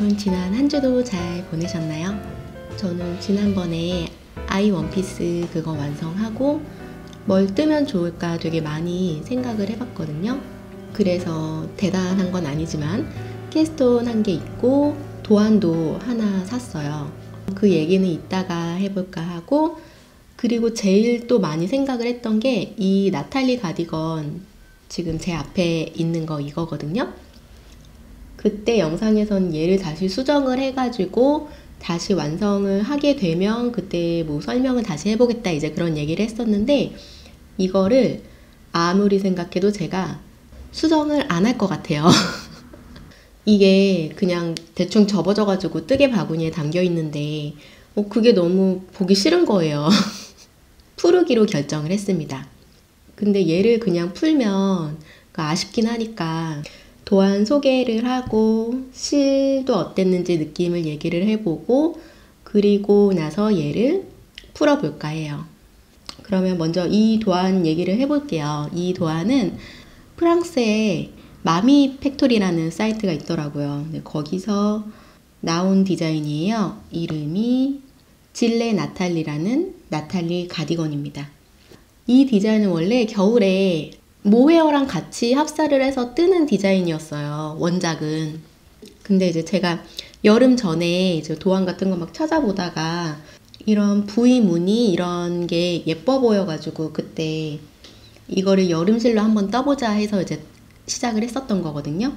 여러분 지난 한 주도 잘 보내셨나요? 저는 지난번에 아이 원피스 그거 완성하고 뭘 뜨면 좋을까 되게 많이 생각을 해봤거든요. 그래서 대단한 건 아니지만 캐스톤 한 개 있고 도안도 하나 샀어요. 그 얘기는 이따가 해볼까 하고, 그리고 제일 또 많이 생각을 했던 게 이 나탈리 가디건 지금 제 앞에 있는 거 이거거든요. 그때 영상에선 얘를 다시 수정을 해가지고 다시 완성을 하게 되면 그때 뭐 설명을 다시 해보겠다 이제 그런 얘기를 했었는데, 이거를 아무리 생각해도 제가 수정을 안 할 것 같아요. 이게 그냥 대충 접어져가지고 뜨개 바구니에 담겨 있는데 그게 너무 보기 싫은 거예요. 풀기로 결정을 했습니다. 근데 얘를 그냥 풀면 아쉽긴 하니까 도안 소개를 하고 실도 어땠는지 느낌을 얘기를 해보고 그리고 나서 얘를 풀어볼까 해요. 그러면 먼저 이 도안 얘기를 해볼게요. 이 도안은 프랑스에 마미 팩토리라는 사이트가 있더라고요. 거기서 나온 디자인이에요. 이름이 질레 나탈리라는 나탈리 가디건입니다. 이 디자인은 원래 겨울에 모헤어랑 같이 합사를 해서 뜨는 디자인이었어요. 원작은. 근데 이제 제가 여름 전에 이제 도안 같은 거 막 찾아보다가 이런 V 무늬 이런 게 예뻐 보여가지고 그때 이거를 여름실로 한번 떠보자 해서 이제 시작을 했었던 거거든요.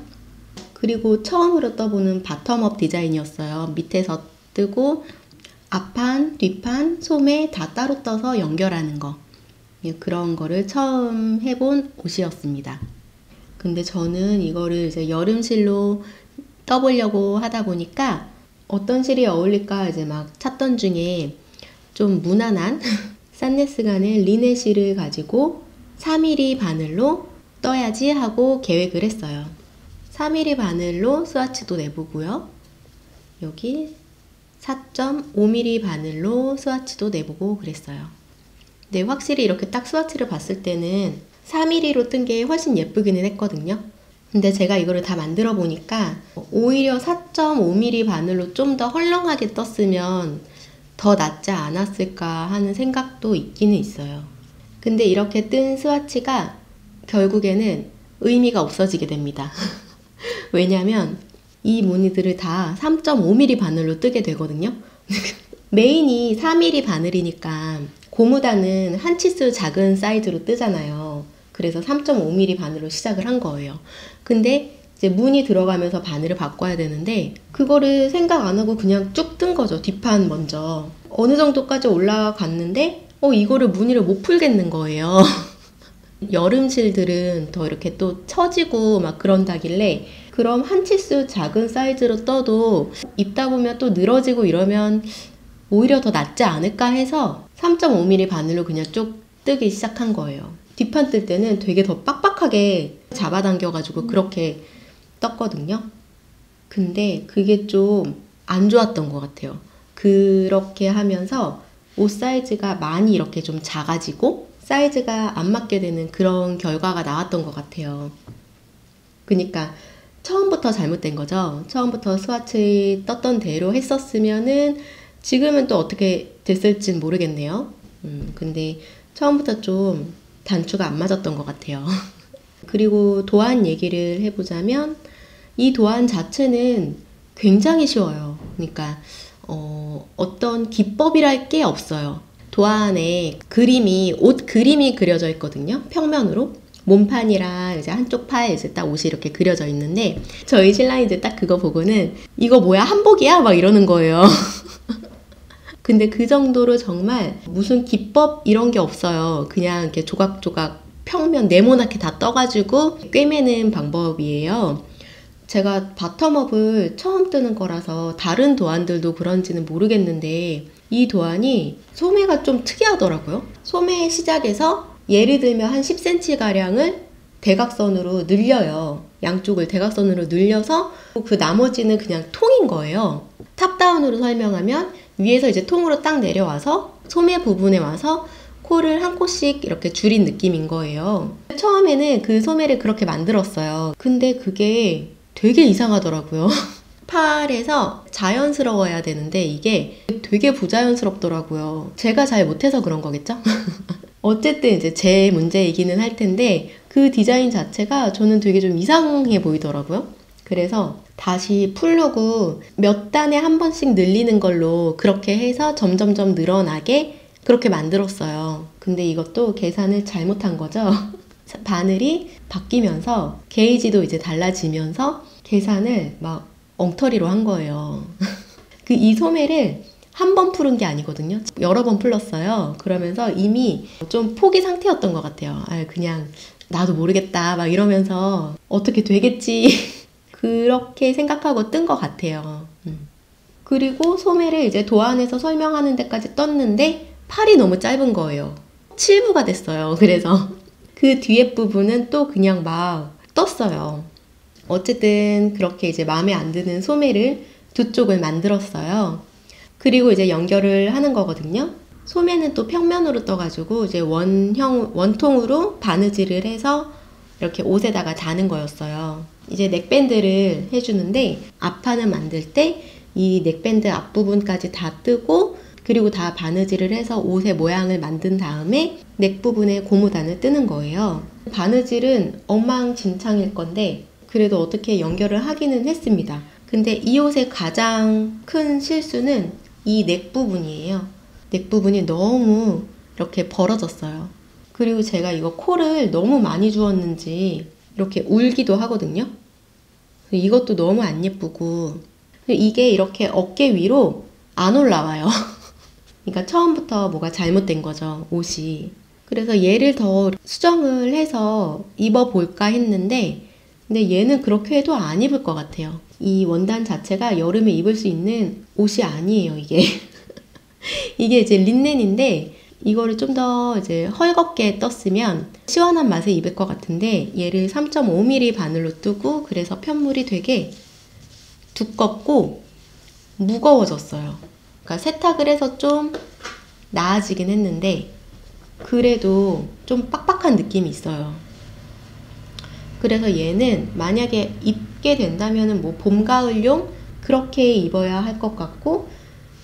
그리고 처음으로 떠보는 바텀업 디자인이었어요. 밑에서 뜨고 앞판, 뒷판, 소매 다 따로 떠서 연결하는 거. 그런 거를 처음 해본 옷이었습니다. 근데 저는 이거를 이제 여름실로 떠보려고 하다 보니까 어떤 실이 어울릴까 이제 막 찾던 중에 좀 무난한 산네스간의 리네 실을 가지고 3mm 바늘로 떠야지 하고 계획을 했어요. 3mm 바늘로 스와치도 내보고요. 여기 4.5mm 바늘로 스와치도 내보고 그랬어요. 근데 확실히 이렇게 딱 스와치를 봤을 때는 4mm로 뜬 게 훨씬 예쁘기는 했거든요. 근데 제가 이거를 다 만들어 보니까 오히려 4.5mm 바늘로 좀 더 헐렁하게 떴으면 더 낫지 않았을까 하는 생각도 있기는 있어요. 근데 이렇게 뜬 스와치가 결국에는 의미가 없어지게 됩니다. 왜냐면 이 무늬들을 다 3.5mm 바늘로 뜨게 되거든요. 메인이 4mm 바늘이니까 고무단은 한 치수 작은 사이즈로 뜨잖아요. 그래서 3.5mm 바늘로 시작을 한 거예요. 근데 이제 무늬 들어가면서 바늘을 바꿔야 되는데 그거를 생각 안 하고 그냥 쭉 뜬 거죠. 뒷판 먼저. 어느 정도까지 올라갔는데 이거를 무늬를 못 풀겠는 거예요. 여름실들은 더 이렇게 또 처지고 막 그런다길래 그럼 한 치수 작은 사이즈로 떠도 입다 보면 또 늘어지고 이러면 오히려 더 낫지 않을까 해서 3.5mm 바늘로 그냥 쭉 뜨기 시작한 거예요. 뒷판 뜰 때는 되게 더 빡빡하게 잡아당겨가지고 그렇게 떴거든요. 근데 그게 좀 안 좋았던 것 같아요. 그렇게 하면서 옷 사이즈가 많이 이렇게 좀 작아지고 사이즈가 안 맞게 되는 그런 결과가 나왔던 것 같아요. 그러니까 처음부터 잘못된 거죠. 처음부터 스와치 떴던 대로 했었으면은 지금은 또 어떻게 됐을진 모르겠네요. 근데 처음부터 좀 단추가 안 맞았던 것 같아요. 그리고 도안 얘기를 해보자면 이 도안 자체는 굉장히 쉬워요. 그러니까 어떤 기법이랄 게 없어요. 도안에 옷 그림이 그려져 있거든요. 평면으로. 몸판이랑 이제 한쪽 팔 이제 딱 옷이 이렇게 그려져 있는데 저희 신랑이 이제 딱 그거 보고는 이거 뭐야 한복이야? 막 이러는 거예요. 근데 그 정도로 정말 무슨 기법 이런 게 없어요. 그냥 이렇게 조각조각 평면 네모나게 다 떠가지고 꿰매는 방법이에요. 제가 바텀업을 처음 뜨는 거라서 다른 도안들도 그런지는 모르겠는데 이 도안이 소매가 좀 특이하더라고요. 소매 시작에서 예를 들면 한 10cm가량을 대각선으로 늘려요. 양쪽을 대각선으로 늘려서 그 나머지는 그냥 통인 거예요. 탑다운으로 설명하면 위에서 이제 통으로 딱 내려와서 소매 부분에 와서 코를 한 코씩 이렇게 줄인 느낌인 거예요. 처음에는 그 소매를 그렇게 만들었어요. 근데 그게 되게 이상하더라고요. 팔에서 자연스러워야 되는데 이게 되게 부자연스럽더라고요. 제가 잘 못해서 그런 거겠죠? 어쨌든 이제 제 문제이기는 할 텐데 그 디자인 자체가 저는 되게 좀 이상해 보이더라고요. 그래서 다시 풀르고 몇 단에 한 번씩 늘리는 걸로 그렇게 해서 점점점 늘어나게 그렇게 만들었어요. 근데 이것도 계산을 잘못한 거죠. 바늘이 바뀌면서 게이지도 이제 달라지면서 계산을 막 엉터리로 한 거예요. 그 이 소매를 한 번 풀은 게 아니거든요. 여러 번 풀렀어요. 그러면서 이미 좀 포기 상태였던 것 같아요. 그냥 나도 모르겠다 막 이러면서 어떻게 되겠지 그렇게 생각하고 뜬 것 같아요. 그리고 소매를 이제 도안에서 설명하는 데까지 떴는데 팔이 너무 짧은 거예요. 7부가 됐어요. 그래서 그 뒤에 부분은 또 그냥 막 떴어요. 어쨌든 그렇게 이제 마음에 안 드는 소매를 두 쪽을 만들었어요. 그리고 이제 연결을 하는 거거든요. 소매는 또 평면으로 떠가지고 이제 원통으로 바느질을 해서 이렇게 옷에다가 다는 거였어요. 이제 넥밴드를 해주는데 앞판을 만들 때 이 넥밴드 앞부분까지 다 뜨고 그리고 다 바느질을 해서 옷의 모양을 만든 다음에 넥 부분에 고무단을 뜨는 거예요. 바느질은 엉망진창일 건데 그래도 어떻게 연결을 하기는 했습니다. 근데 이 옷의 가장 큰 실수는 이 넥 부분이에요. 넥 부분이 너무 이렇게 벌어졌어요. 그리고 제가 이거 코를 너무 많이 주었는지 이렇게 울기도 하거든요. 이것도 너무 안 예쁘고 이게 이렇게 어깨 위로 안 올라와요. 그러니까 처음부터 뭐가 잘못된 거죠, 옷이. 그래서 얘를 더 수정을 해서 입어볼까 했는데 근데 얘는 그렇게 해도 안 입을 것 같아요. 이 원단 자체가 여름에 입을 수 있는 옷이 아니에요, 이게. 이게 이제 린넨인데 이거를 좀 더 이제 헐겁게 떴으면 시원한 맛에 입을 것 같은데 얘를 3.5mm 바늘로 뜨고 그래서 편물이 되게 두껍고 무거워졌어요. 그러니까 세탁을 해서 좀 나아지긴 했는데 그래도 좀 빡빡한 느낌이 있어요. 그래서 얘는 만약에 입게 된다면 뭐 봄, 가을용 그렇게 입어야 할 것 같고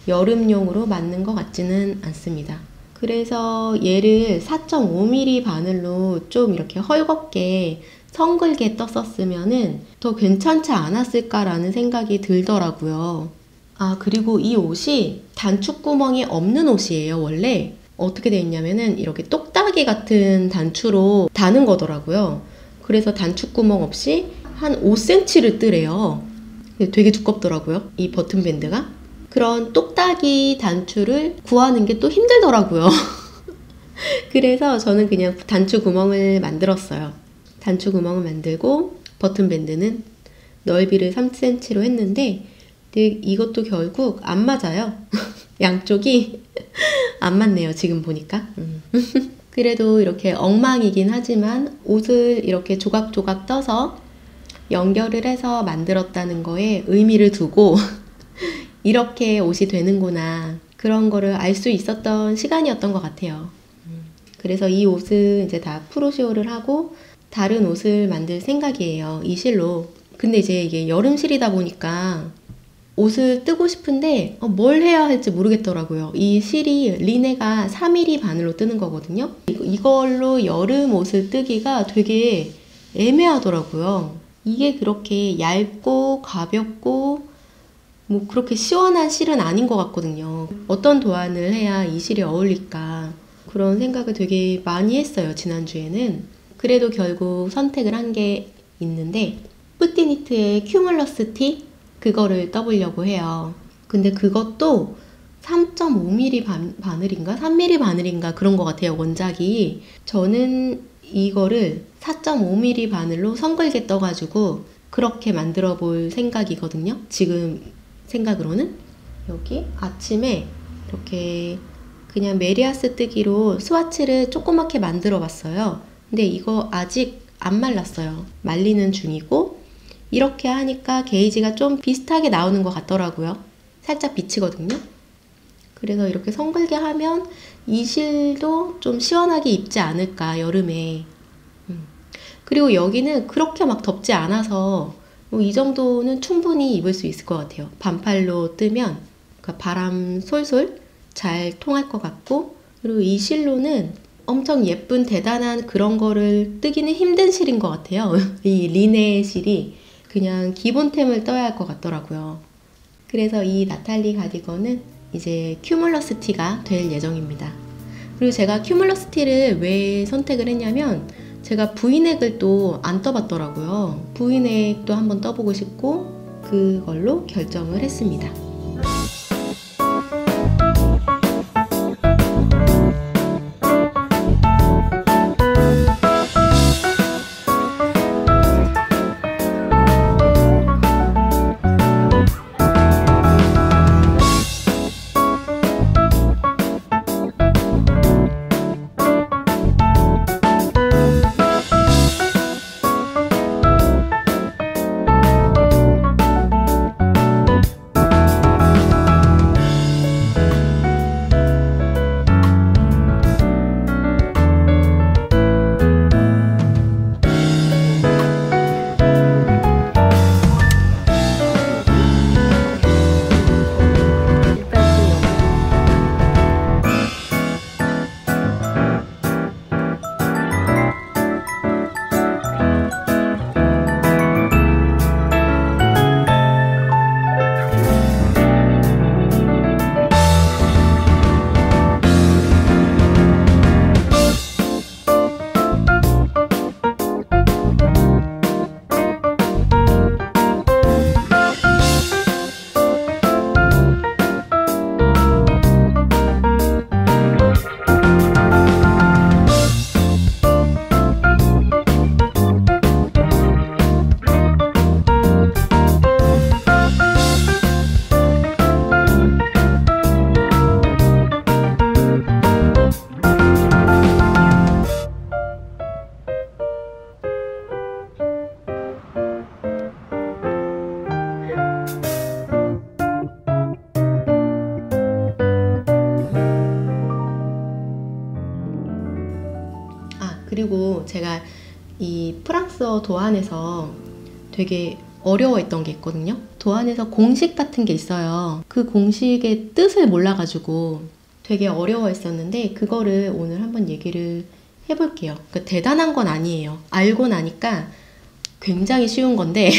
여름용으로 맞는 것 같지는 않습니다. 그래서 얘를 4.5mm 바늘로 좀 이렇게 헐겁게 성글게 떴었으면은 더 괜찮지 않았을까라는 생각이 들더라고요. 그리고 이 옷이 단추구멍이 없는 옷이에요, 원래. 어떻게 되어 있냐면은 이렇게 똑딱이 같은 단추로 다는 거더라고요. 그래서 단추구멍 없이 한 5cm를 뜨래요. 되게 두껍더라고요, 이 버튼밴드가. 그런 똑딱이 단추를 구하는 게 또 힘들더라고요. 그래서 저는 그냥 단추 구멍을 만들었어요. 단추 구멍을 만들고 버튼밴드는 넓이를 3cm로 했는데 근데 이것도 결국 안 맞아요. 양쪽이 안 맞네요, 지금 보니까. 그래도 이렇게 엉망이긴 하지만 옷을 이렇게 조각조각 떠서 연결을 해서 만들었다는 거에 의미를 두고 이렇게 옷이 되는구나 그런 거를 알 수 있었던 시간이었던 것 같아요. 그래서 이 옷은 이제 다 프로시오를 하고 다른 옷을 만들 생각이에요, 이 실로. 근데 이제 이게 여름실이다 보니까 옷을 뜨고 싶은데 뭘 해야 할지 모르겠더라고요. 이 실이 리네가 3mm 바늘로 뜨는 거거든요. 이걸로 여름 옷을 뜨기가 되게 애매하더라고요. 이게 그렇게 얇고 가볍고 뭐 그렇게 시원한 실은 아닌 것 같거든요. 어떤 도안을 해야 이 실이 어울릴까 그런 생각을 되게 많이 했어요, 지난주에는. 그래도 결국 선택을 한 게 있는데 푸티니트의 큐뮬러스 티 그거를 떠보려고 해요. 근데 그것도 3.5mm 바늘인가 3mm 바늘인가 그런 것 같아요, 원작이. 저는 이거를 4.5mm 바늘로 성글게 떠가지고 그렇게 만들어 볼 생각이거든요, 지금 생각으로는. 여기 아침에 이렇게 그냥 메리아스 뜨기로 스와치를 조그맣게 만들어 봤어요. 근데 이거 아직 안 말랐어요. 말리는 중이고 이렇게 하니까 게이지가 좀 비슷하게 나오는 것 같더라고요. 살짝 비치거든요. 그래서 이렇게 성글게 하면 이 실도 좀 시원하게 입지 않을까, 여름에. 그리고 여기는 그렇게 막 덥지 않아서 이 정도는 충분히 입을 수 있을 것 같아요. 반팔로 뜨면 그러니까 바람 솔솔 잘 통할 것 같고, 그리고 이 실로는 엄청 예쁜 대단한 그런 거를 뜨기는 힘든 실인 것 같아요. 이 리네 실이 그냥 기본템을 떠야 할 것 같더라고요. 그래서 이 나탈리 가디건은 이제 큐물러스티가 될 예정입니다. 그리고 제가 큐물러스티를 왜 선택을 했냐면 제가 V넥을 또 안 떠봤더라고요. V넥도 한번 떠보고 싶고 그걸로 결정을 했습니다. 그리고 제가 이 프랑스어 도안에서 되게 어려워했던 게 있거든요. 도안에서 공식 같은 게 있어요. 그 공식의 뜻을 몰라가지고 되게 어려워했었는데 그거를 오늘 한번 얘기를 해볼게요. 그러니까 대단한 건 아니에요. 알고 나니까 굉장히 쉬운 건데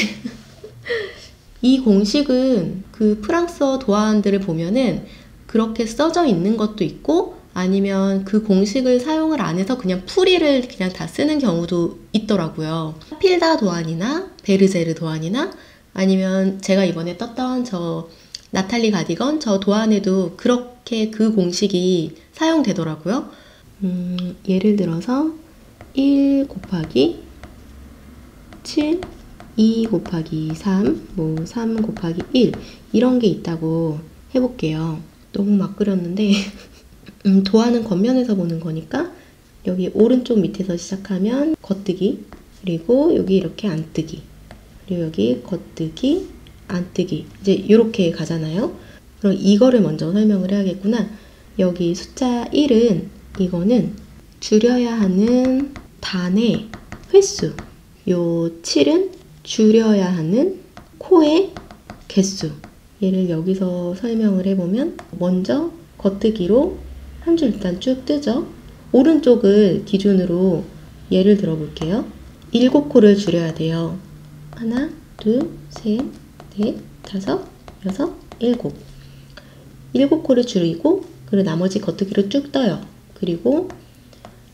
이 공식은 그 프랑스어 도안들을 보면은 그렇게 써져 있는 것도 있고 아니면 그 공식을 사용을 안 해서 그냥 풀이를 그냥 다 쓰는 경우도 있더라고요. 필다 도안이나 베르제르 도안이나 아니면 제가 이번에 떴던 저 나탈리 가디건 저 도안에도 그렇게 그 공식이 사용되더라고요. 예를 들어서 1 곱하기 7, 2 곱하기 3, 뭐 3 곱하기 1 이런 게 있다고 해볼게요. 너무 막 그렸는데 도안은 겉면에서 보는 거니까 여기 오른쪽 밑에서 시작하면 겉뜨기, 그리고 여기 이렇게 안뜨기, 그리고 여기 겉뜨기, 안뜨기 이제 이렇게 가잖아요. 그럼 이거를 먼저 설명을 해야겠구나. 여기 숫자 1은 이거는 줄여야 하는 단의 횟수, 요 7은 줄여야 하는 코의 개수. 얘를 여기서 설명을 해보면 먼저 겉뜨기로 한 줄 일단 쭉 뜨죠. 오른쪽을 기준으로 예를 들어 볼게요. 7코를 줄여야 돼요. 하나, 둘, 셋, 넷, 다섯, 여섯, 일곱. 7코를 줄이고 그리고 나머지 겉뜨기로 쭉 떠요. 그리고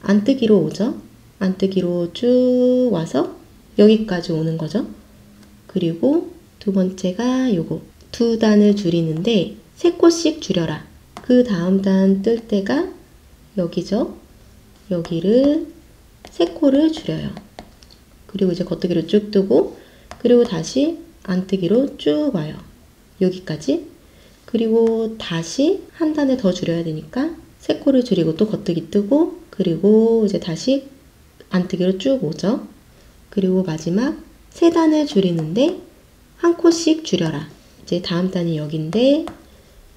안뜨기로 오죠. 안뜨기로 쭉 와서 여기까지 오는 거죠. 그리고 두 번째가 요거. 두 단을 줄이는데 3코씩 줄여라. 그 다음 단 뜰 때가 여기죠. 여기를 3코를 줄여요. 그리고 이제 겉뜨기로 쭉 뜨고 그리고 다시 안뜨기로 쭉 와요. 여기까지. 그리고 다시 한 단을 더 줄여야 되니까 3코를 줄이고 또 겉뜨기 뜨고 그리고 이제 다시 안뜨기로 쭉 오죠. 그리고 마지막 3단을 줄이는데 1코씩 줄여라. 이제 다음 단이 여기인데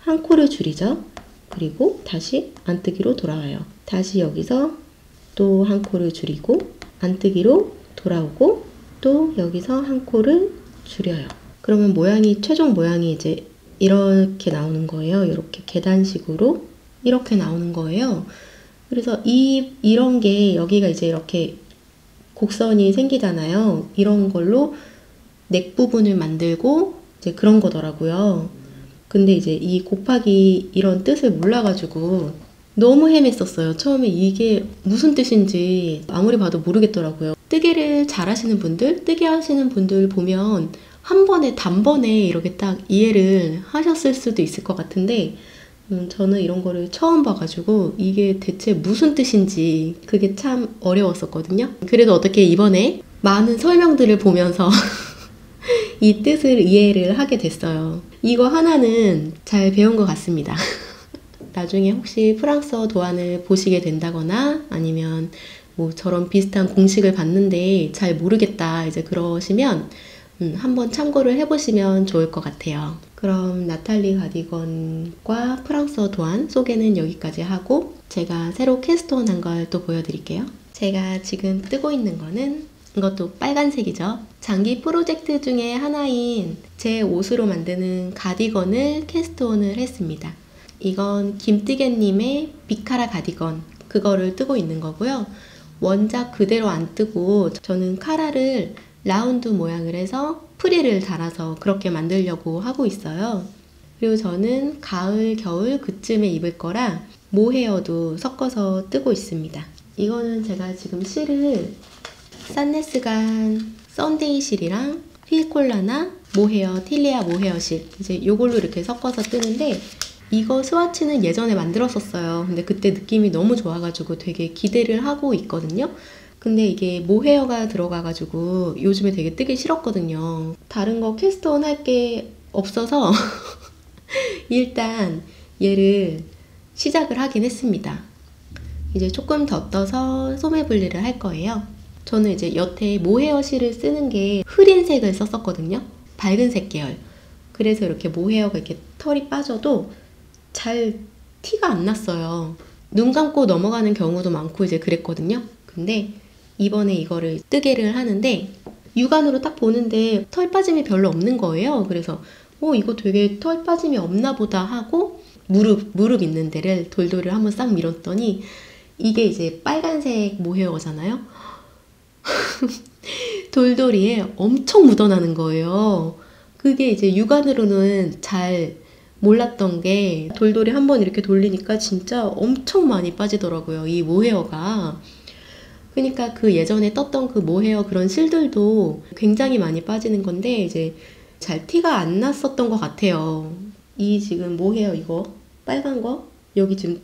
1코를 줄이죠. 그리고 다시 안뜨기로 돌아와요. 다시 여기서 또 1코를 줄이고 안뜨기로 돌아오고 또 여기서 1코를 줄여요. 그러면 모양이, 최종 모양이 이제 이렇게 나오는 거예요. 이렇게 계단식으로 이렇게 나오는 거예요. 그래서 이런 게 여기가 이제 이렇게 곡선이 생기잖아요. 이런 걸로 넥 부분을 만들고 이제 그런 거더라고요. 근데 이제 이 곱하기 이런 뜻을 몰라가지고 너무 헤맸었어요. 처음에 이게 무슨 뜻인지 아무리 봐도 모르겠더라고요. 뜨개를 잘 하시는 분들, 뜨개 하시는 분들 보면 한 번에 단번에 이렇게 딱 이해를 하셨을 수도 있을 것 같은데 저는 이런 거를 처음 봐가지고 이게 대체 무슨 뜻인지 그게 참 어려웠었거든요. 그래도 어떻게 이번에 많은 설명들을 보면서 이 뜻을 이해를 하게 됐어요. 이거 하나는 잘 배운 것 같습니다. 나중에 혹시 프랑스어 도안을 보시게 된다거나 아니면 뭐 저런 비슷한 공식을 봤는데 잘 모르겠다 이제 그러시면 한번 참고를 해보시면 좋을 것 같아요. 그럼 나탈리 가디건과 프랑스어 도안 소개는 여기까지 하고 제가 새로 캐스트온 한 걸 또 보여드릴게요. 제가 지금 뜨고 있는 거는 이것도 빨간색이죠. 장기 프로젝트 중에 하나인 제 옷으로 만드는 가디건을 캐스트온을 했습니다. 이건 김뜨개님의 비카라 가디건 그거를 뜨고 있는 거고요. 원작 그대로 안 뜨고 저는 카라를 라운드 모양을 해서 프릴을 달아서 그렇게 만들려고 하고 있어요. 그리고 저는 가을, 겨울 그쯤에 입을 거라 모헤어도 섞어서 뜨고 있습니다. 이거는 제가 지금 실을 산네스간 썬데이 실이랑 필콜라나 모헤어, 틸리아 모헤어 실 이제 요걸로 이렇게 섞어서 뜨는데 이거 스와치는 예전에 만들었었어요. 근데 그때 느낌이 너무 좋아가지고 되게 기대를 하고 있거든요. 근데 이게 모헤어가 들어가가지고 요즘에 되게 뜨기 싫었거든요. 다른 거 캐스트온 할 게 없어서 일단 얘를 시작을 하긴 했습니다. 이제 조금 더 떠서 소매 분리를 할 거예요. 저는 이제 여태 모헤어 실을 쓰는 게 흐린 색을 썼었거든요. 밝은 색 계열. 그래서 이렇게 모헤어가 이렇게 털이 빠져도 잘 티가 안 났어요. 눈 감고 넘어가는 경우도 많고 이제 그랬거든요. 근데 이번에 이거를 뜨개를 하는데 육안으로 딱 보는데 털 빠짐이 별로 없는 거예요. 그래서 이거 되게 털 빠짐이 없나 보다 하고 무릎 있는 데를 돌돌이를 한번 싹 밀었더니 이게 이제 빨간색 모헤어잖아요. 돌돌이에 엄청 묻어나는 거예요. 그게 이제 육안으로는 잘 몰랐던 게 돌돌이 한번 이렇게 돌리니까 진짜 엄청 많이 빠지더라고요. 이 모헤어가. 그러니까 그 예전에 떴던 그 모헤어 그런 실들도 굉장히 많이 빠지는 건데 이제 잘 티가 안 났었던 것 같아요. 이 지금 모헤어 이거 빨간 거 여기 지금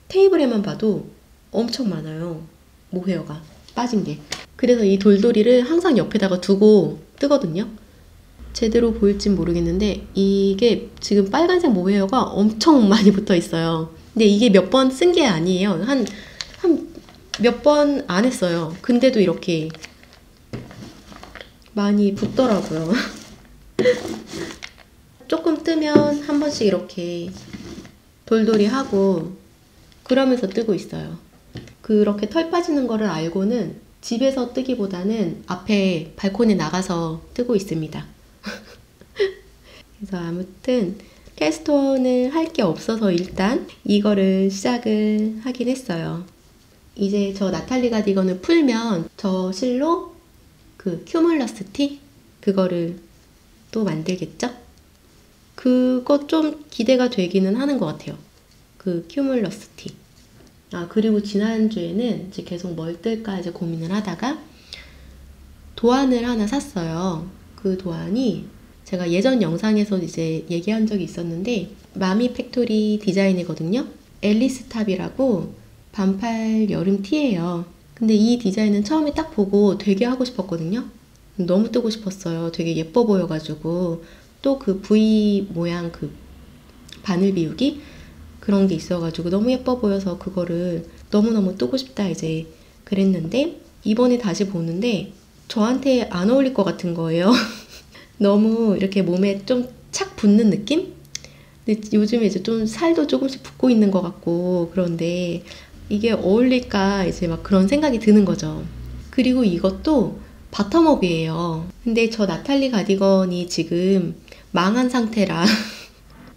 테이블에만 봐도 엄청 많아요. 모헤어가 빠진 게. 그래서 이 돌돌이를 항상 옆에다가 두고 뜨거든요. 제대로 보일진 모르겠는데 이게 지금 빨간색 모헤어가 엄청 많이 붙어 있어요. 근데 이게 몇 번 쓴 게 아니에요. 한 몇 번 안 했어요. 근데도 이렇게 많이 붙더라고요. 조금 뜨면 한 번씩 이렇게 돌돌이 하고 그러면서 뜨고 있어요. 그렇게 털 빠지는 거를 알고는 집에서 뜨기보다는 앞에 발코니 나가서 뜨고 있습니다. 그래서 아무튼 캐스트온을 할 게 없어서 일단 이거를 시작을 하긴 했어요. 이제 저 나탈리 가디건을 풀면 저 실로 그 큐뮬러스 티? 그거를 또 만들겠죠? 그거 좀 기대가 되기는 하는 것 같아요. 그 큐뮬러스 티. 그리고 지난주에는 이제 계속 뭘 뜰까 이제 고민을 하다가 도안을 하나 샀어요. 그 도안이 제가 예전 영상에서 이제 얘기한 적이 있었는데 마미 팩토리 디자인이거든요. 앨리스 탑이라고 반팔 여름 티예요. 근데 이 디자인은 처음에 딱 보고 되게 하고 싶었거든요. 너무 뜨고 싶었어요. 되게 예뻐 보여가지고 또 그 V 모양 그 바늘 비우기 그런 게 있어가지고 너무 예뻐 보여서 그거를 너무너무 뜨고 싶다 이제 그랬는데 이번에 다시 보는데 저한테 안 어울릴 것 같은 거예요. 너무 이렇게 몸에 좀 착 붙는 느낌? 근데 요즘에 이제 좀 살도 조금씩 붙고 있는 것 같고 그런데 이게 어울릴까 이제 막 그런 생각이 드는 거죠. 그리고 이것도 바텀업이에요. 근데 저 나탈리 가디건이 지금 망한 상태라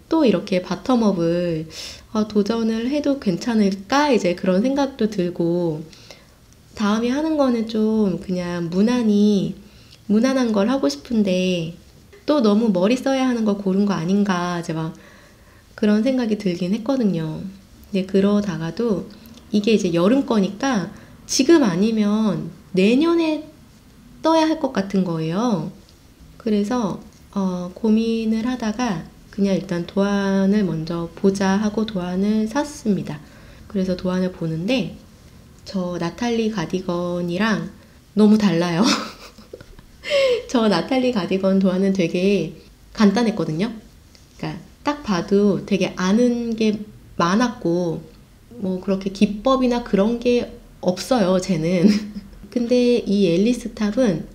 또 이렇게 바텀업을 도전을 해도 괜찮을까? 이제 그런 생각도 들고, 다음에 하는 거는 좀 그냥 무난한 걸 하고 싶은데, 또 너무 머리 써야 하는 걸 고른 거 아닌가, 이제 막 그런 생각이 들긴 했거든요. 근데 그러다가도 이게 이제 여름 거니까 지금 아니면 내년에 떠야 할 것 같은 거예요. 그래서 고민을 하다가 그냥 일단 도안을 먼저 보자 하고 도안을 샀습니다. 그래서 도안을 보는데 저 나탈리 가디건이랑 너무 달라요. 저 나탈리 가디건 도안은 되게 간단했거든요. 그러니까 딱 봐도 되게 아는 게 많았고 뭐 그렇게 기법이나 그런 게 없어요, 쟤는. 근데 이 앨리스 탑은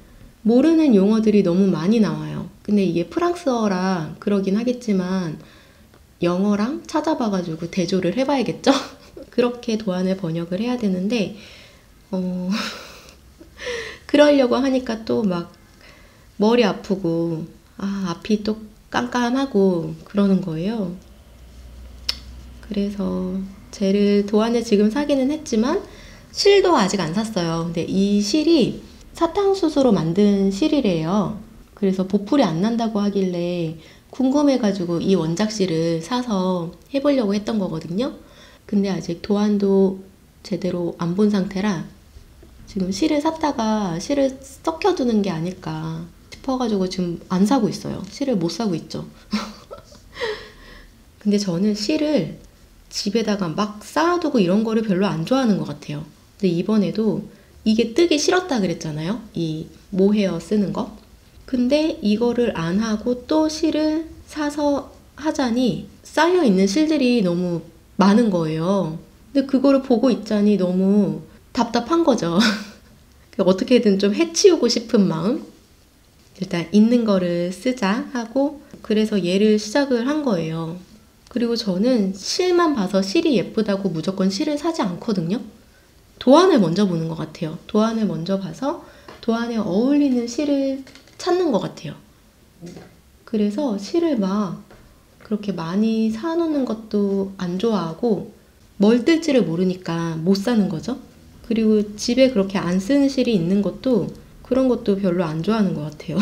모르는 용어들이 너무 많이 나와요. 근데 이게 프랑스어라 그러긴 하겠지만 영어랑 찾아봐가지고 대조를 해봐야겠죠? 그렇게 도안을 번역을 해야 되는데 그러려고 하니까 또 막 머리 아프고 앞이 또 깜깜하고 그러는 거예요. 그래서 쟤를 도안을 지금 사기는 했지만 실도 아직 안 샀어요. 근데 이 실이 사탕수수로 만든 실이래요. 그래서 보풀이 안 난다고 하길래 궁금해가지고 이 원작실을 사서 해보려고 했던 거거든요. 근데 아직 도안도 제대로 안 본 상태라 지금 실을 샀다가 실을 썩혀두는 게 아닐까 싶어가지고 지금 안 사고 있어요. 실을 못 사고 있죠. 근데 저는 실을 집에다가 막 쌓아두고 이런 거를 별로 안 좋아하는 것 같아요. 근데 이번에도 이게 뜨기 싫었다 그랬잖아요. 이 모헤어 쓰는 거. 근데 이거를 안 하고 또 실을 사서 하자니 쌓여있는 실들이 너무 많은 거예요. 근데 그거를 보고 있자니 너무 답답한 거죠. 어떻게든 좀 해치우고 싶은 마음? 일단 있는 거를 쓰자 하고 그래서 얘를 시작을 한 거예요. 그리고 저는 실만 봐서 실이 예쁘다고 무조건 실을 사지 않거든요. 도안을 먼저 보는 것 같아요. 도안을 먼저 봐서 도안에 어울리는 실을 찾는 것 같아요. 그래서 실을 막 그렇게 많이 사놓는 것도 안 좋아하고 뭘 뜰지를 모르니까 못 사는 거죠. 그리고 집에 그렇게 안 쓰는 실이 있는 것도 그런 것도 별로 안 좋아하는 것 같아요.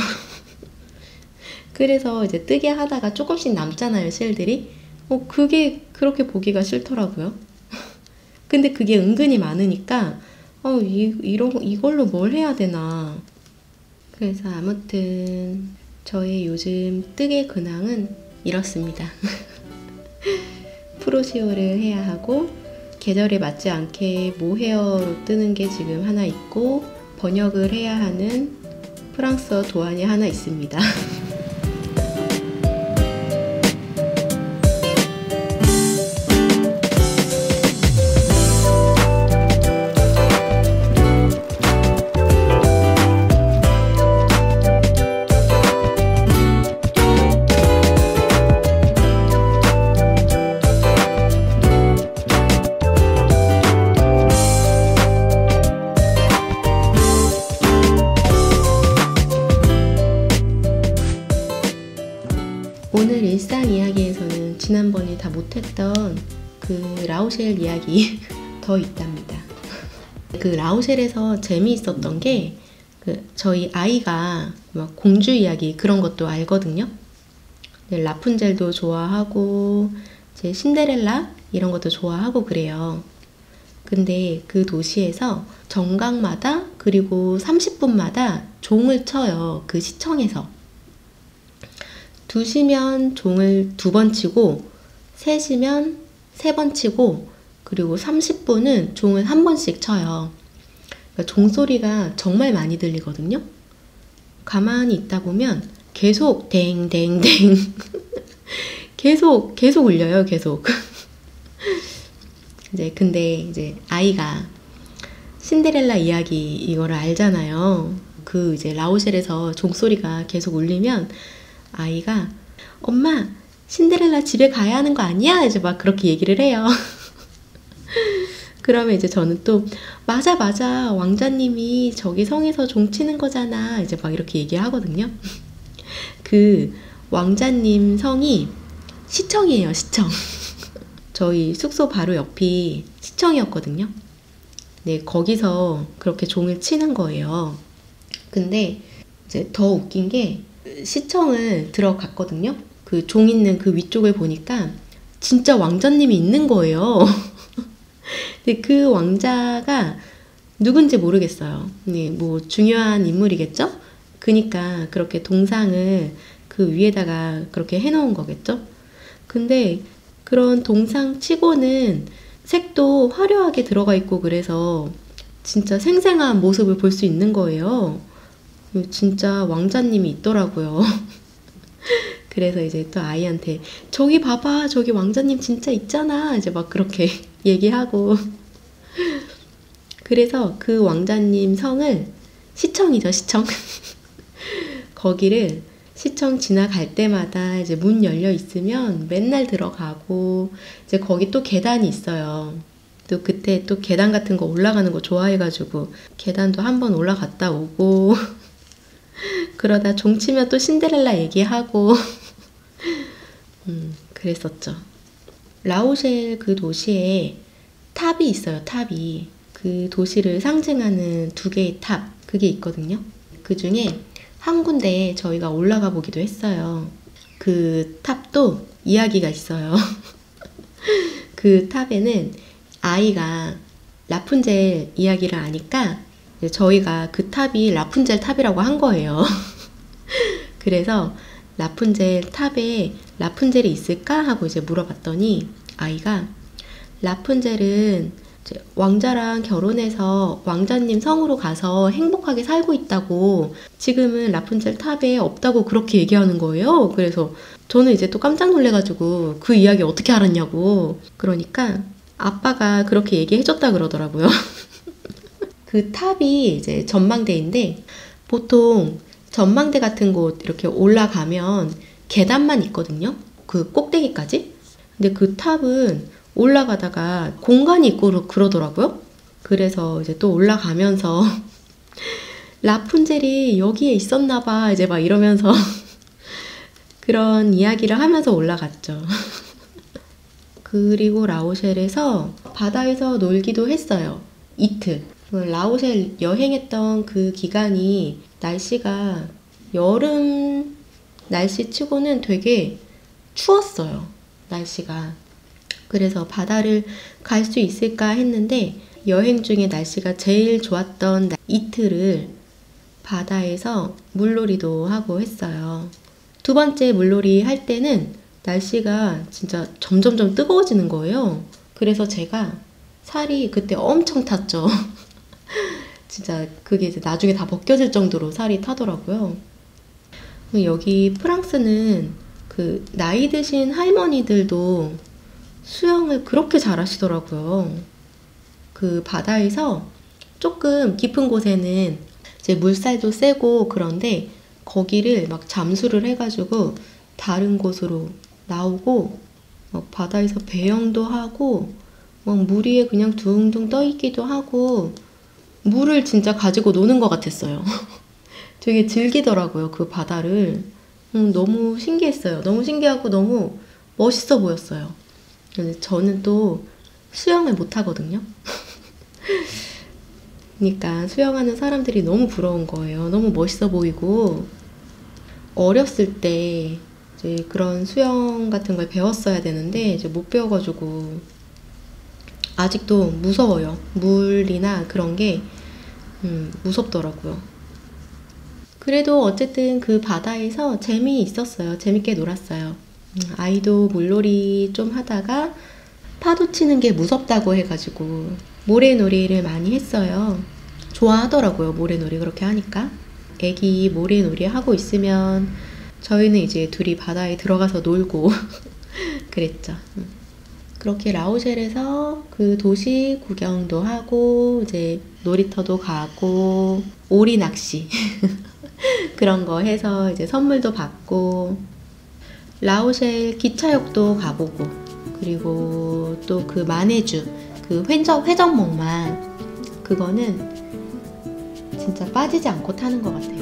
그래서 이제 뜨게 하다가 조금씩 남잖아요, 실들이. 그게 그렇게 보기가 싫더라고요. 근데 그게 은근히 많으니까 이걸로 뭘 해야 되나. 그래서 아무튼 저의 요즘 뜨개 근황은 이렇습니다. 프로시오를 해야 하고 계절에 맞지 않게 모헤어로 뜨는 게 지금 하나 있고 번역을 해야 하는 프랑스어 도안이 하나 있습니다. 오늘 일상 이야기에서는 지난번에 다 못했던 그 라오셸 이야기 더 있답니다. 그 라오셸에서 재미있었던 게 저희 아이가 막 공주 이야기 그런 것도 알거든요. 라푼젤도 좋아하고 이제 신데렐라 이런 것도 좋아하고 그래요. 근데 그 도시에서 정각마다 그리고 30분마다 종을 쳐요. 그 시청에서. 2시면 종을 2번 치고 3시면 3번 치고 그리고 30분은 종을 1번씩 쳐요. 그러니까 종소리가 정말 많이 들리거든요. 가만히 있다 보면 계속 댕댕댕 계속 울려요. 계속. 근데 이제 아이가 신데렐라 이야기 이거를 알잖아요. 그 이제 라오셸에서 종소리가 계속 울리면 아이가 엄마 신데렐라 집에 가야 하는 거 아니야? 이제 막 그렇게 얘기를 해요. 그러면 이제 저는 또 맞아 맞아 왕자님이 저기 성에서 종 치는 거잖아 이제 막 이렇게 얘기하거든요. 그 왕자님 성이 시청이에요, 시청. 저희 숙소 바로 옆이 시청이었거든요. 네, 거기서 그렇게 종을 치는 거예요. 근데 이제 더 웃긴 게 시청을 들어갔거든요. 그 종 있는 그 위쪽을 보니까 진짜 왕자님이 있는 거예요. 근데 그 왕자가 누군지 모르겠어요. 네, 뭐 중요한 인물이겠죠? 그니까 그렇게 동상을 그 위에다가 그렇게 해놓은 거겠죠? 근데 그런 동상 치고는 색도 화려하게 들어가 있고 그래서 진짜 생생한 모습을 볼 수 있는 거예요. 진짜 왕자님이 있더라고요. 그래서 이제 또 아이한테 저기 봐봐 저기 왕자님 진짜 있잖아 이제 막 그렇게 얘기하고 그래서 그 왕자님 성을 시청이죠 시청 거기를 시청 지나갈 때마다 이제 문 열려 있으면 맨날 들어가고 이제 거기 또 계단이 있어요. 또 그때 또 계단 같은 거 올라가는 거 좋아해가지고 계단도 한번 올라갔다 오고 그러다 종치면 또 신데렐라 얘기하고 그랬었죠. 라오셸 그 도시에 탑이 있어요. 탑이 그 도시를 상징하는 두 개의 탑 그게 있거든요. 그 중에 한 군데 저희가 올라가 보기도 했어요. 그 탑도 이야기가 있어요. 그 탑에는 아이가 라푼젤 이야기를 아니까 저희가 그 탑이 라푼젤 탑이라고 한 거예요. 그래서 라푼젤 탑에 라푼젤이 있을까 하고 이제 물어봤더니 아이가 라푼젤은 이제 왕자랑 결혼해서 왕자님 성으로 가서 행복하게 살고 있다고 지금은 라푼젤 탑에 없다고 그렇게 얘기하는 거예요. 그래서 저는 이제 또 깜짝 놀래가지고 그 이야기 어떻게 알았냐고. 그러니까 아빠가 그렇게 얘기해줬다 그러더라고요. 그 탑이 이제 전망대인데 보통 전망대 같은 곳 이렇게 올라가면 계단만 있거든요. 그 꼭대기까지. 근데 그 탑은 올라가다가 공간이 있고 그러더라고요. 그래서 이제 또 올라가면서 라푼젤이 여기에 있었나봐 이제 막 이러면서 그런 이야기를 하면서 올라갔죠. 그리고 라오셸에서 바다에서 놀기도 했어요. 이틀. 라오셸 여행했던 그 기간이 날씨가 여름 날씨 치고는 되게 추웠어요. 날씨가. 그래서 바다를 갈 수 있을까 했는데 여행 중에 날씨가 제일 좋았던 이틀을 바다에서 물놀이도 하고 했어요. 두 번째 물놀이 할 때는 날씨가 진짜 점점점 뜨거워지는 거예요. 그래서 제가 살이 그때 엄청 탔죠. 진짜 그게 이제 나중에 다 벗겨질 정도로 살이 타더라고요. 여기 프랑스는 그 나이 드신 할머니들도 수영을 그렇게 잘 하시더라고요. 그 바다에서 조금 깊은 곳에는 이제 물살도 세고 그런데 거기를 막 잠수를 해가지고 다른 곳으로 나오고 막 바다에서 배영도 하고 막 물 위에 그냥 둥둥 떠 있기도 하고 물을 진짜 가지고 노는 것 같았어요. 되게 즐기더라고요, 그 바다를. 너무 신기했어요. 너무 신기하고 너무 멋있어 보였어요. 근데 저는 또 수영을 못 하거든요. 그러니까 수영하는 사람들이 너무 부러운 거예요. 너무 멋있어 보이고 어렸을 때 이제 그런 수영 같은 걸 배웠어야 되는데 이제 못 배워가지고 아직도 무서워요. 물이나 그런 게 무섭더라고요. 그래도 어쨌든 그 바다에서 재미있었어요. 재밌게 놀았어요. 아이도 물놀이 좀 하다가 파도 치는 게 무섭다고 해가지고 모래놀이를 많이 했어요. 좋아하더라고요. 모래놀이 그렇게 하니까. 애기 모래놀이 하고 있으면 저희는 이제 둘이 바다에 들어가서 놀고 그랬죠. 그렇게 라오셸에서 그 도시 구경도 하고 이제 놀이터도 가고 오리 낚시 그런 거 해서 이제 선물도 받고 라오셸 기차역도 가보고 그리고 또 그 마네주 그 회전목만, 그거는 진짜 빠지지 않고 타는 것 같아요.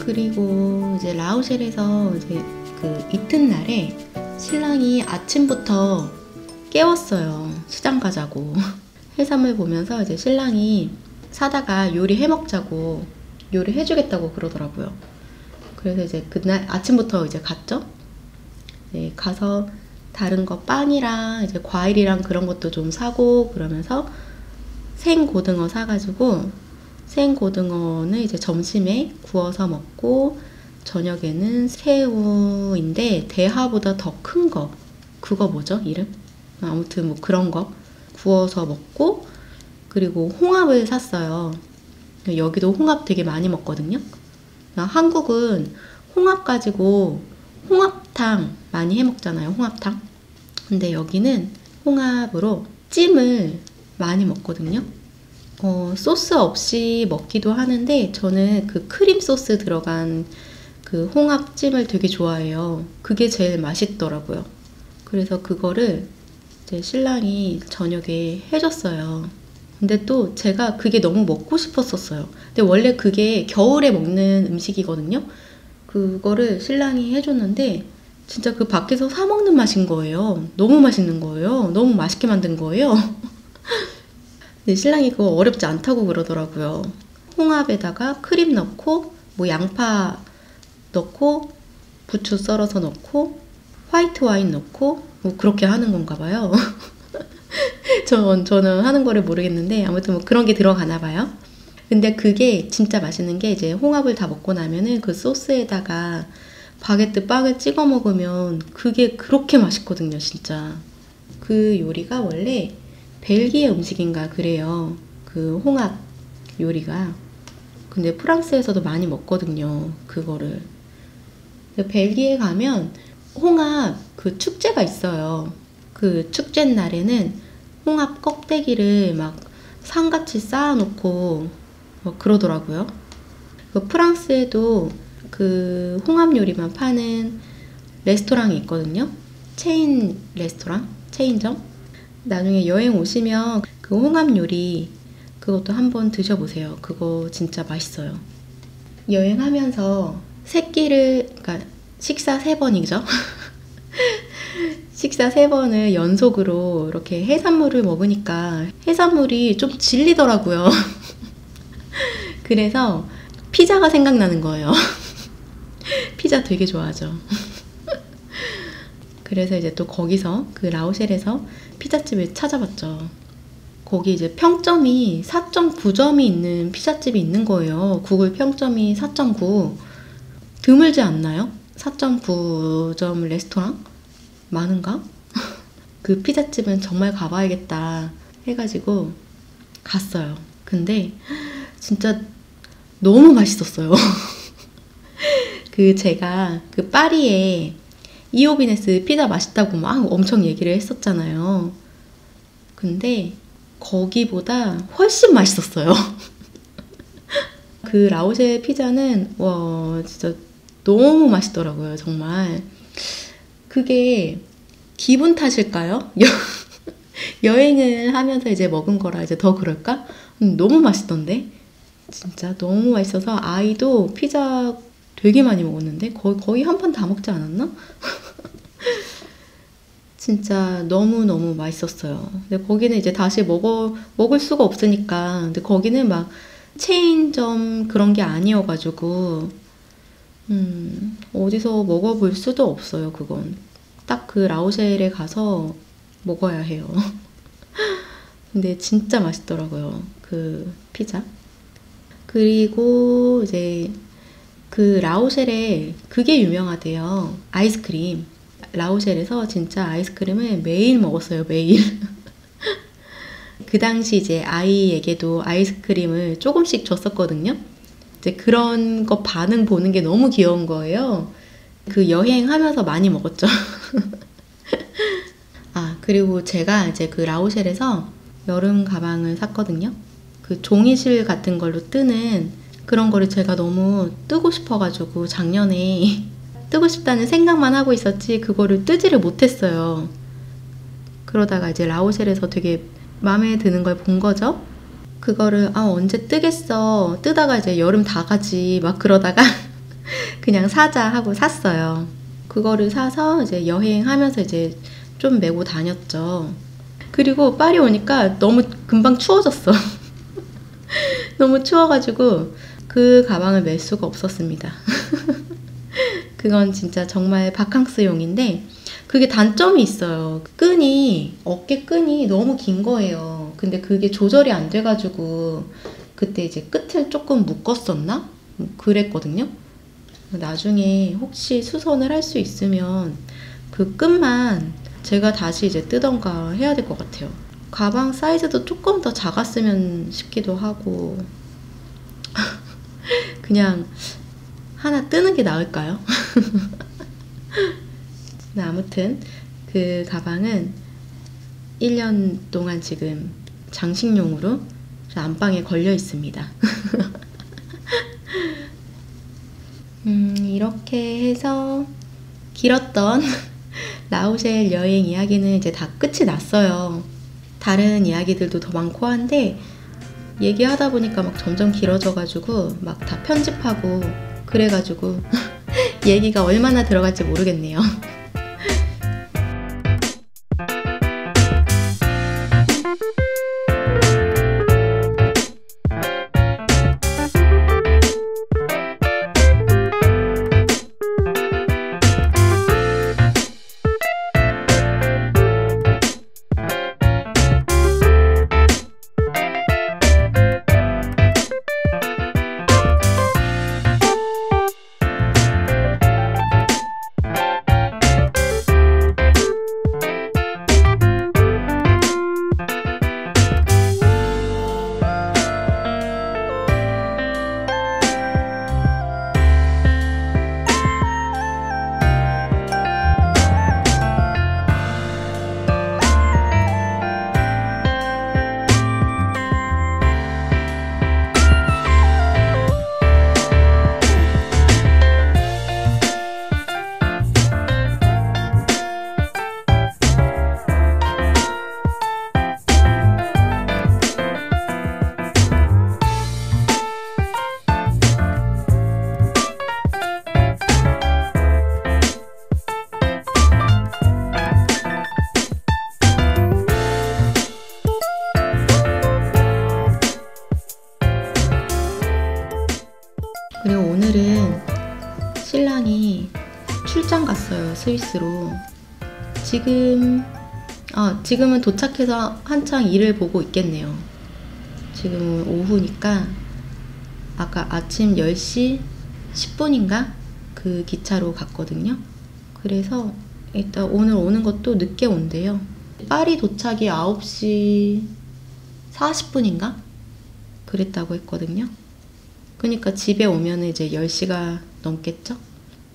그리고 이제 라우쉘에서 이제 그 이튿날에 신랑이 아침부터 깨웠어요. 시장 가자고. 해산물 보면서 이제 신랑이 사다가 요리해 먹자고, 요리해 주겠다고 그러더라고요. 그래서 이제 그날 아침부터 이제 갔죠. 네, 가서 다른 거 빵이랑 이제 과일이랑 그런 것도 좀 사고, 그러면서 생고등어 사가지고, 생고등어는 이제 점심에 구워서 먹고, 저녁에는 새우인데 대하보다 더 큰 거, 그거 뭐죠 이름? 아무튼 뭐 그런 거 구워서 먹고, 그리고 홍합을 샀어요. 여기도 홍합 되게 많이 먹거든요. 한국은 홍합 가지고 홍합탕 많이 해 먹잖아요. 홍합탕. 근데 여기는 홍합으로 찜을 많이 먹거든요. 소스 없이 먹기도 하는데 저는 그 크림 소스 들어간 그 홍합찜을 되게 좋아해요. 그게 제일 맛있더라고요. 그래서 그거를 이제 신랑이 저녁에 해줬어요. 근데 또 제가 그게 너무 먹고 싶었었어요. 근데 원래 그게 겨울에 먹는 음식이거든요. 그거를 신랑이 해줬는데 진짜 그 밖에서 사 먹는 맛인 거예요. 너무 맛있는 거예요. 너무 맛있게 만든 거예요. 근데 신랑이 그거 어렵지 않다고 그러더라고요. 홍합에다가 크림 넣고 뭐 양파 넣고 부추 썰어서 넣고 화이트 와인 넣고 뭐 그렇게 하는 건가 봐요. 저는 하는 거를 모르겠는데 아무튼 뭐 그런 게 들어가나 봐요. 근데 그게 진짜 맛있는 게 이제 홍합을 다 먹고 나면은 그 소스에다가 바게트 빵을 찍어 먹으면 그게 그렇게 맛있거든요, 진짜. 그 요리가 원래 벨기에 음식인가 그래요. 그 홍합 요리가. 근데 프랑스에서도 많이 먹거든요, 그거를. 벨기에 가면 홍합 그 축제가 있어요. 그 축제 날에는 홍합 껍데기를 막 상같이 쌓아놓고 그러더라고요. 그 프랑스에도 그 홍합 요리만 파는 레스토랑이 있거든요. 체인 레스토랑, 체인점. 나중에 여행 오시면 그 홍합 요리 그것도 한번 드셔보세요. 그거 진짜 맛있어요. 여행하면서 새끼를, 그러니까 식사 3번이죠. 식사 3번을 연속으로 이렇게 해산물을 먹으니까 해산물이 좀 질리더라고요. 그래서 피자가 생각나는 거예요. 피자 되게 좋아하죠. 그래서 이제 또 거기서 그 라우쉘에서 피자집을 찾아봤죠. 거기 이제 평점이 4.9점이 있는 피자집이 있는 거예요. 구글 평점이 4.9. 드물지 않나요? 4.9점 레스토랑? 많은가? 그 피자집은 정말 가봐야겠다 해가지고 갔어요. 근데 진짜 너무 맛있었어요. 제가 파리에 이오비네스 피자 맛있다고 막 엄청 얘기를 했었잖아요. 근데 거기보다 훨씬 맛있었어요. 라오셰 피자는 와 진짜 너무 맛있더라고요. 정말 그게 기분 탓일까요? 여행을 하면서 이제 먹은 거라 이제 더 그럴까? 너무 맛있던데 진짜 너무 맛있어서 아이도 피자 되게 많이 먹었는데 거의 한 판 다 먹지 않았나? 진짜 너무너무 맛있었어요. 근데 거기는 이제 다시 먹을 수가 없으니까. 근데 거기는 막 체인점 그런 게 아니어가지고, 어디서 먹어볼 수도 없어요, 그건. 딱 라오셸에 가서 먹어야 해요. 근데 진짜 맛있더라고요, 피자. 그리고 이제 라오셸에 그게 유명하대요. 아이스크림. 라오셸에서 진짜 아이스크림을 매일 먹었어요, 매일. 그 당시 이제 아이에게도 아이스크림을 조금씩 줬었거든요. 이제 그런 거 반응 보는 게 너무 귀여운 거예요. 여행하면서 많이 먹었죠. 그리고 제가 이제 라오셸에서 여름 가방을 샀거든요. 종이실 같은 걸로 뜨는 그런 거를 제가 너무 뜨고 싶어가지고 작년에 뜨고 싶다는 생각만 하고 있었지 그거를 뜨지를 못했어요. 그러다가 이제 라오셸에서 되게 마음에 드는 걸 본 거죠. 그거를 언제 뜨겠어. 뜨다가 이제 여름 다 가지 막 그러다가 그냥 사자 하고 샀어요. 그거를 사서 이제 여행하면서 이제 좀 메고 다녔죠. 그리고 파리 오니까 너무 금방 추워졌어. 너무 추워가지고 그 가방을 멜 수가 없었습니다. 그건 진짜 정말 바캉스용인데 그게 단점이 있어요. 어깨 끈이 너무 긴 거예요. 근데 그게 조절이 안 돼가지고 그때 이제 끝을 조금 묶었었나? 그랬거든요. 나중에 혹시 수선을 할 수 있으면 그 끈만 제가 다시 이제 뜨던가 해야 될 것 같아요. 가방 사이즈도 조금 더 작았으면 싶기도 하고 그냥 하나 뜨는 게 나을까요? 아무튼 그 가방은 1년 동안 지금 장식용으로 안방에 걸려 있습니다. 이렇게 해서 길었던 라오셸 여행 이야기는 이제 다 끝이 났어요. 다른 이야기들도 더 많고 한데 얘기하다 보니까 막 점점 길어져가지고 막 다 편집하고 그래가지고 얘기가 얼마나 들어갈지 모르겠네요. 그리고 오늘은 신랑이 출장 갔어요. 스위스로. 지금은 도착해서 한창 일을 보고 있겠네요. 지금은 오후니까 아까 아침 10시 10분인가 그 기차로 갔거든요. 그래서 일단 오늘 오는 것도 늦게 온대요. 파리 도착이 9시 40분인가? 그랬다고 했거든요. 그러니까 집에 오면 이제 10시가 넘겠죠?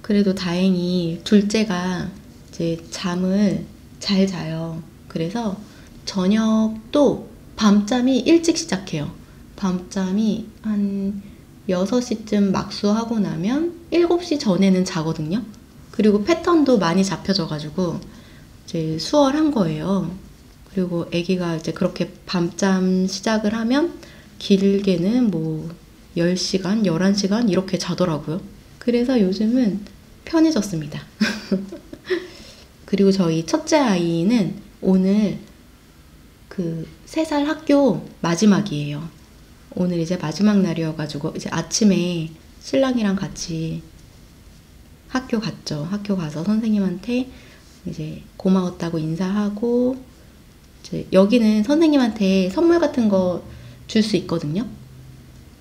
그래도 다행히 둘째가 이제 잠을 잘 자요. 그래서 저녁도 밤잠이 일찍 시작해요. 밤잠이 한 6시쯤 막수하고 나면 7시 전에는 자거든요. 그리고 패턴도 많이 잡혀져가지고 이제 수월한 거예요. 그리고 아기가 이제 그렇게 밤잠 시작을 하면 길게는 뭐 10시간, 11시간 이렇게 자더라고요. 그래서 요즘은 편해졌습니다. 그리고 저희 첫째 아이는 오늘 그 3살 학교 마지막이에요. 오늘 이제 마지막 날이어가지고 이제 아침에 신랑이랑 같이 학교 갔죠. 학교 가서 선생님한테 이제 고마웠다고 인사하고, 이제 여기는 선생님한테 선물 같은 거 줄 수 있거든요.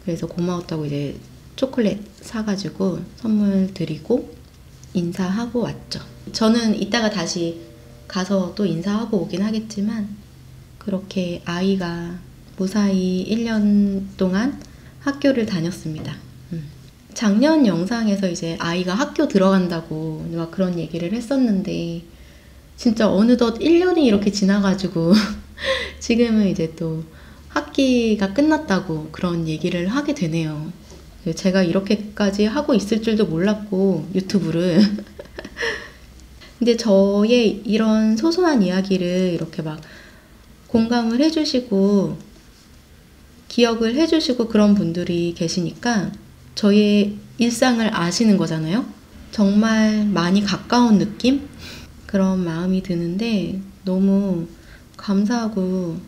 그래서 고마웠다고 이제 초콜릿 사가지고 선물 드리고 인사하고 왔죠. 저는 이따가 다시 가서 또 인사하고 오긴 하겠지만, 그렇게 아이가 무사히 1년 동안 학교를 다녔습니다. 작년 영상에서 이제 아이가 학교 들어간다고 막 그런 얘기를 했었는데, 진짜 어느덧 1년이 이렇게 지나가지고 지금은 이제 또 학기가 끝났다고 그런 얘기를 하게 되네요. 제가 이렇게까지 하고 있을 줄도 몰랐고, 유튜브를. 근데 저의 이런 소소한 이야기를 이렇게 막 공감을 해주시고 기억을 해주시고 그런 분들이 계시니까 저의 일상을 아시는 거잖아요. 정말 많이 가까운 느낌? 그런 마음이 드는데 너무 감사하고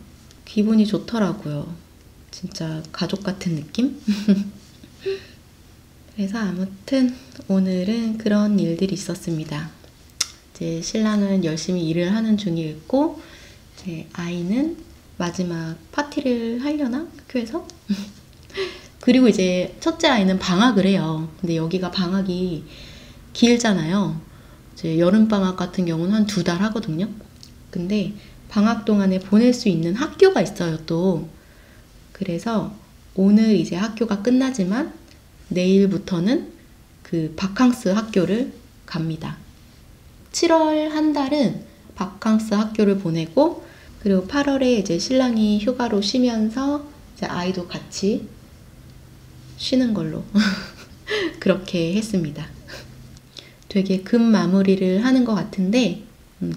기분이 좋더라고요. 진짜 가족 같은 느낌? 그래서 아무튼 오늘은 그런 일들이 있었습니다. 이제 신랑은 열심히 일을 하는 중이었고, 제 아이는 마지막 파티를 하려나? 학교에서? 그리고 이제 첫째 아이는 방학을 해요. 근데 여기가 방학이 길잖아요. 이제 여름방학 같은 경우는 한 2달 하거든요. 근데 방학 동안에 보낼 수 있는 학교가 있어요, 또. 그래서 오늘 이제 학교가 끝나지만 내일부터는 그 바캉스 학교를 갑니다. 7월 한 달은 바캉스 학교를 보내고, 그리고 8월에 이제 신랑이 휴가로 쉬면서 이제 아이도 같이 쉬는 걸로 그렇게 했습니다. 되게 급 마무리를 하는 것 같은데,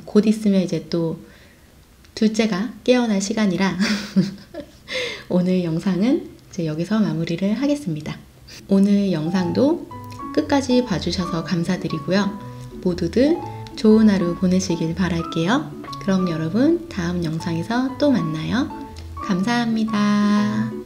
곧 있으면 이제 또 둘째가 깨어날 시간이라 오늘 영상은 이제 여기서 마무리를 하겠습니다. 오늘 영상도 끝까지 봐주셔서 감사드리고요. 모두들 좋은 하루 보내시길 바랄게요. 그럼 여러분 다음 영상에서 또 만나요. 감사합니다.